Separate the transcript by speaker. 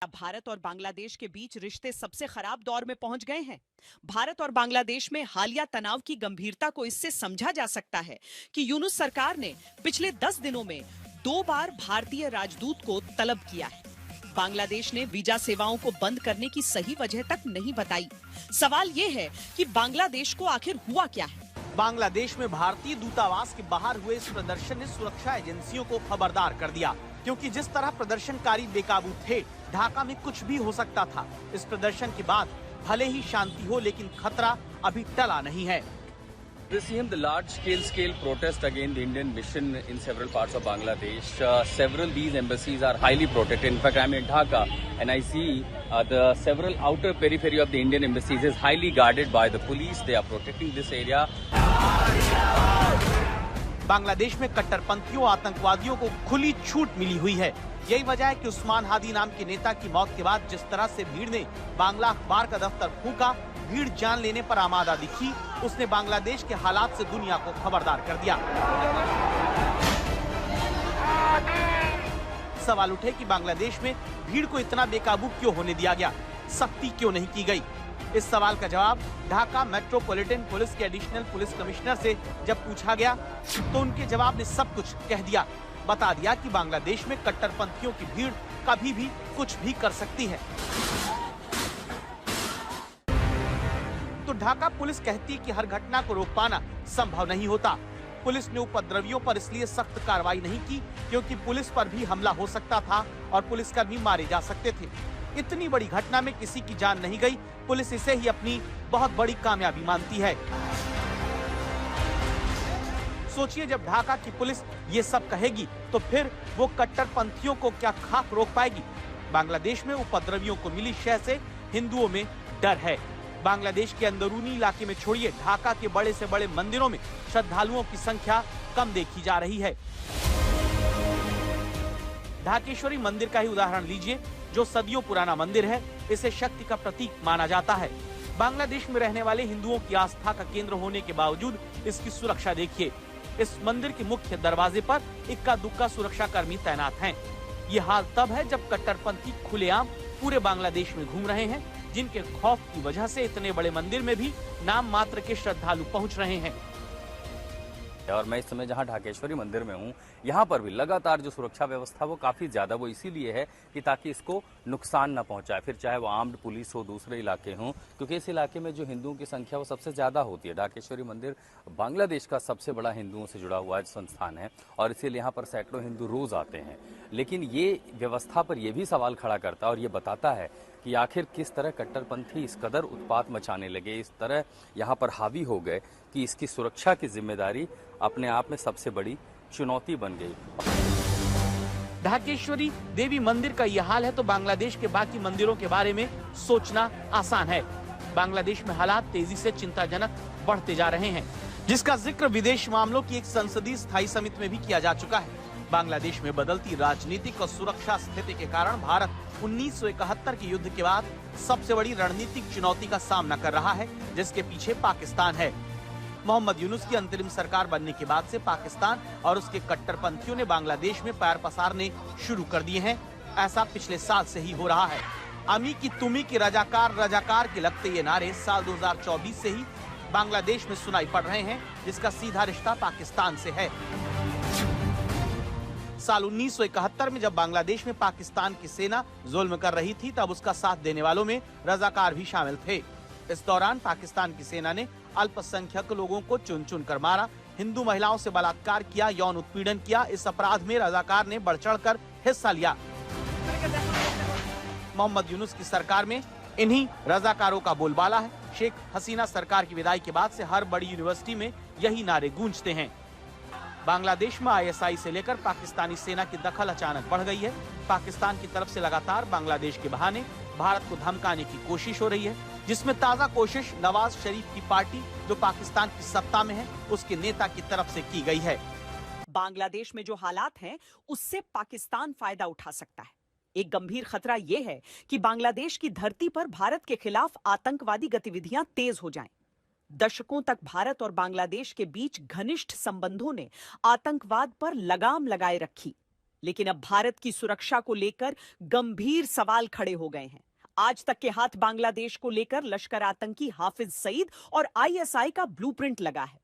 Speaker 1: भारत और बांग्लादेश के बीच रिश्ते सबसे खराब दौर में पहुंच गए हैं। भारत और बांग्लादेश में हालिया तनाव की गंभीरता को इससे समझा जा सकता है कि यूनुस सरकार ने पिछले 10 दिनों में 2 बार भारतीय राजदूत को तलब किया है। बांग्लादेश ने वीजा सेवाओं को बंद करने की सही वजह तक नहीं बताई। सवाल ये है कि बांग्लादेश को आखिर हुआ क्या है।
Speaker 2: बांग्लादेश में भारतीय दूतावास के बाहर हुए इस प्रदर्शन ने सुरक्षा एजेंसियों को खबरदार कर दिया, क्योंकि जिस तरह प्रदर्शनकारी बेकाबू थे, ढाका में कुछ भी हो सकता था। इस प्रदर्शन के बाद भले ही शांति हो, लेकिन खतरा अभी टला नहीं है।
Speaker 3: This is the large-scale protest against the Indian mission in several parts of Bangladesh. Several these embassies are highly protected. In fact, I'm in Dhaka and I see the several outer periphery of the Indian embassies is highly guarded by the police. They are protecting this area.
Speaker 2: Bangladesh में कट्टरपंथियों आतंकवादियों को खुली छूट मिली हुई है। यही वजह है कि उस्मान हादी नाम के नेता की मौत के बाद जिस तरह से भीड़ ने बांग्ला अखबार का दफ्तर फूका, भीड़ जान लेने पर आमादा दिखी, उसने बांग्लादेश के हालात से दुनिया को खबरदार कर दिया। सवाल उठे कि बांग्लादेश में भीड़ को इतना बेकाबू क्यों होने दिया गया, सख्ती क्यों नहीं की गई। इस सवाल का जवाब ढाका मेट्रोपॉलिटन पुलिस के एडिशनल पुलिस कमिश्नर से जब पूछा गया तो उनके जवाब ने सब कुछ कह दिया। बता दिया कि बांग्लादेश में कट्टरपंथियों की भीड़ कभी भी कुछ भी कर सकती है। तो ढाका पुलिस कहती है कि हर घटना को रोक पाना संभव नहीं होता। पुलिस ने उपद्रवियों पर इसलिए सख्त कार्रवाई नहीं की क्योंकि पुलिस पर भी हमला हो सकता था और पुलिसकर्मी मारे जा सकते थे। इतनी बड़ी घटना में किसी की जान नहीं गई, पुलिस इसे ही अपनी बहुत बड़ी कामयाबी मानती है। सोचिए, जब ढाका की पुलिस ये सब कहेगी तो फिर वो कट्टरपंथियों को क्या खाक रोक पाएगी। बांग्लादेश में उपद्रवियों को मिली शय से हिंदुओं में डर है। बांग्लादेश के अंदरूनी इलाके में छोड़िए, ढाका के बड़े से बड़े मंदिरों में श्रद्धालुओं की संख्या कम देखी जा रही है। ढाकेश्वरी मंदिर का ही उदाहरण लीजिए, जो सदियों पुराना मंदिर है। इसे शक्ति का प्रतीक माना जाता है। बांग्लादेश में रहने वाले हिंदुओं की आस्था का केंद्र होने के बावजूद इसकी सुरक्षा देखिए। इस मंदिर के मुख्य दरवाजे पर इक्का दुक्का सुरक्षा कर्मी तैनात हैं। ये हाल तब है जब कट्टरपंथी खुलेआम पूरे बांग्लादेश में घूम रहे हैं, जिनके खौफ की वजह से इतने बड़े मंदिर में भी नाम मात्र के श्रद्धालु पहुंच रहे हैं।
Speaker 3: और मैं इस समय जहां ढाकेश्वरी मंदिर में हूं, यहां पर भी लगातार जो सुरक्षा व्यवस्था वो काफी ज्यादा वो इसीलिए है कि ताकि इसको नुकसान न पहुंचाए, फिर चाहे वो आर्म्ड पुलिस हो, दूसरे इलाके हों, क्योंकि इस इलाके में जो हिंदुओं की संख्या वो सबसे ज्यादा होती है। ढाकेश्वरी मंदिर बांग्लादेश का सबसे बड़ा हिंदुओं से जुड़ा हुआ संस्थान है और इसीलिए यहाँ पर सैकड़ों हिंदू रोज आते हैं। लेकिन ये व्यवस्था पर यह भी सवाल खड़ा करता है और ये बताता है कि आखिर किस तरह कट्टरपंथी इस कदर उत्पात मचाने लगे, इस तरह यहाँ पर हावी हो गए कि इसकी सुरक्षा की जिम्मेदारी अपने आप में सबसे बड़ी चुनौती बन गई।
Speaker 2: ढाकेश्वरी देवी मंदिर का यह हाल है तो बांग्लादेश के बाकी मंदिरों के बारे में सोचना आसान है। बांग्लादेश में हालात तेजी से चिंताजनक बढ़ते जा रहे हैं, जिसका जिक्र विदेश मामलों की एक संसदीय स्थायी समिति में भी किया जा चुका है। बांग्लादेश में बदलती राजनीतिक और सुरक्षा स्थिति के कारण भारत 1971 के युद्ध के बाद सबसे बड़ी रणनीतिक चुनौती का सामना कर रहा है, जिसके पीछे पाकिस्तान है। मोहम्मद यूनुस की अंतरिम सरकार बनने के बाद से पाकिस्तान और उसके कट्टरपंथियों ने बांग्लादेश में पैर पसारने शुरू कर दिए हैं। ऐसा पिछले साल से ही हो रहा है। अमी की तुमी की रजाकार रजाकार के लगते ये नारे साल 2024 से ही बांग्लादेश में सुनाई पड़ रहे हैं, जिसका सीधा रिश्ता पाकिस्तान से है। साल 1971 में जब बांग्लादेश में पाकिस्तान की सेना जुल्म कर रही थी, तब उसका साथ देने वालों में रजाकार भी शामिल थे। इस दौरान पाकिस्तान की सेना ने अल्पसंख्यक लोगों को चुन चुन कर मारा, हिंदू महिलाओं से बलात्कार किया, यौन उत्पीड़न किया। इस अपराध में रजाकार ने बढ़ चढ़कर हिस्सा लिया। मोहम्मद यूनुस की सरकार में इन्हीं रजाकारों का बोलबाला है। शेख हसीना सरकार की विदाई के बाद से हर बड़ी यूनिवर्सिटी में यही नारे गूंजते हैं। बांग्लादेश में आईएसआई से लेकर पाकिस्तानी सेना की दखल अचानक बढ़ गई है। पाकिस्तान की तरफ से लगातार बांग्लादेश के बहाने भारत को धमकाने की कोशिश हो रही है, जिसमें ताजा कोशिश नवाज शरीफ की पार्टी, जो पाकिस्तान की सत्ता में है, उसके नेता की तरफ से की गई है।
Speaker 1: बांग्लादेश में जो हालात हैं, उससे पाकिस्तान फायदा उठा सकता है। एक गंभीर खतरा यह है कि बांग्लादेश की धरती पर भारत के खिलाफ आतंकवादी गतिविधियां तेज हो जाएं। दशकों तक भारत और बांग्लादेश के बीच घनिष्ठ संबंधों ने आतंकवाद पर लगाम लगाए रखी। लेकिन अब भारत की सुरक्षा को लेकर गंभीर सवाल खड़े हो गए हैं। आज तक के हाथ बांग्लादेश को लेकर लश्कर आतंकी हाफिज सईद और आईएसआई का ब्लूप्रिंट लगा है।